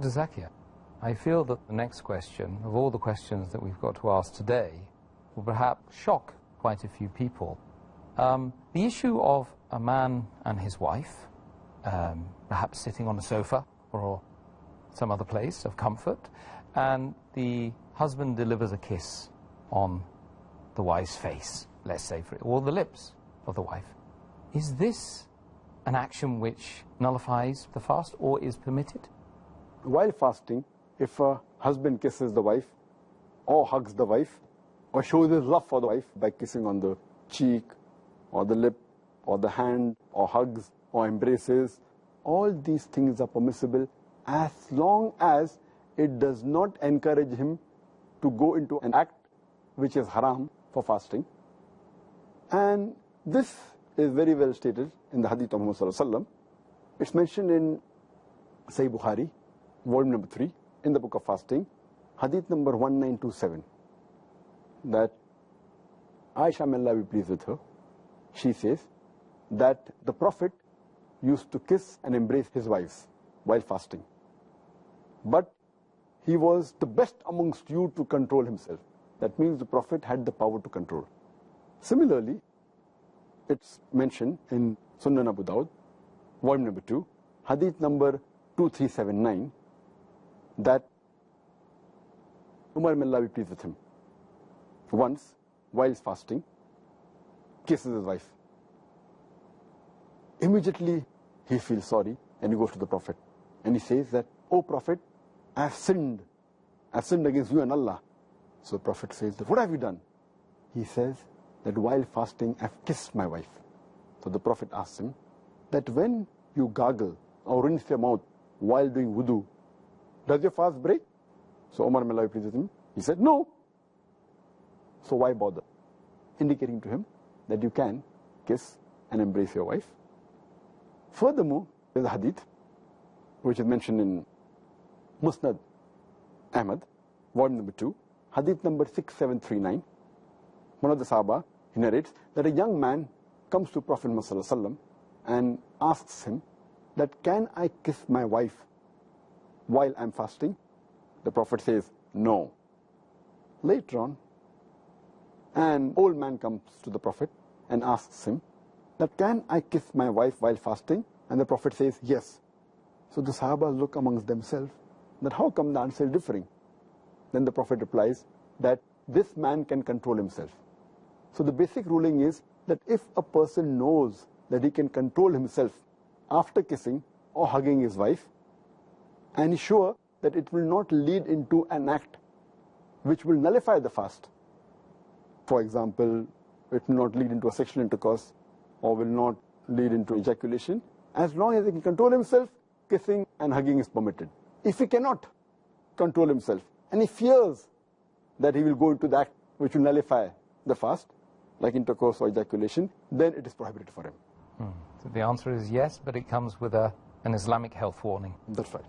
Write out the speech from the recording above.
ذاكر, I feel that the next question, of all the questions that we've got to ask today, will perhaps shock quite a few people. The issue of a man and his wife, perhaps sitting on a sofa or some other place of comfort, and the husband delivers a kiss on the wife's face, let's say, or the lips of the wife. Is this an action which nullifies the fast or is permitted? While fasting, if a husband kisses the wife, or hugs the wife, or shows his love for the wife by kissing on the cheek, or the lip, or the hand, or hugs, or embraces, all these things are permissible as long as it does not encourage him to go into an act which is haram for fasting. And this is very well stated in the Hadith of Muhammad Sallallahu Alaihi Wasallam. It's mentioned in Sahih Bukhari, volume number 3, in the book of fasting, Hadith number 1927, that Aisha, may Allah be pleased with her, she says that the Prophet used to kiss and embrace his wives while fasting. But he was the best amongst you to control himself. That means the Prophet had the power to control. Similarly, it's mentioned in Sunan Abu Dawud, volume number 2, Hadith number 2379, that Umar, may Allah be pleased with him, once, while fasting, kisses his wife. Immediately, he feels sorry and he goes to the Prophet. And he says that, "O Prophet, I have sinned. I have sinned against you and Allah." So the Prophet says, "What have you done?" He says that while fasting, I have kissed my wife. So the Prophet asks him that when you gargle or rinse your mouth while doing wudu, does your fast break? So Umar, may Allah be pleased with him, he said, "No." So why bother? Indicating to him that you can kiss and embrace your wife. Furthermore, there's a hadith which is mentioned in Musnad Ahmad, volume number 2, hadith number 6739. One of the Sahaba, he narrates that a young man comes to Prophet Muhammad Sallallahu Alaihi Wasallam and asks him that, "Can I kiss my wife while I'm fasting?" The Prophet says, "No." Later on, an old man comes to the Prophet and asks him that, "Can I kiss my wife while fasting?" And the Prophet says, "Yes." So the Sahabas look amongst themselves that how come the answer is differing? Then the Prophet replies that this man can control himself. So the basic ruling is that if a person knows that he can control himself after kissing or hugging his wife, and is sure that it will not lead into an act which will nullify the fast. For example, it will not lead into a sexual intercourse or will not lead into ejaculation. As long as he can control himself, kissing and hugging is permitted. If he cannot control himself and he fears that he will go into the act which will nullify the fast, like intercourse or ejaculation, then it is prohibited for him. So the answer is yes, but it comes with an Islamic health warning. That's right.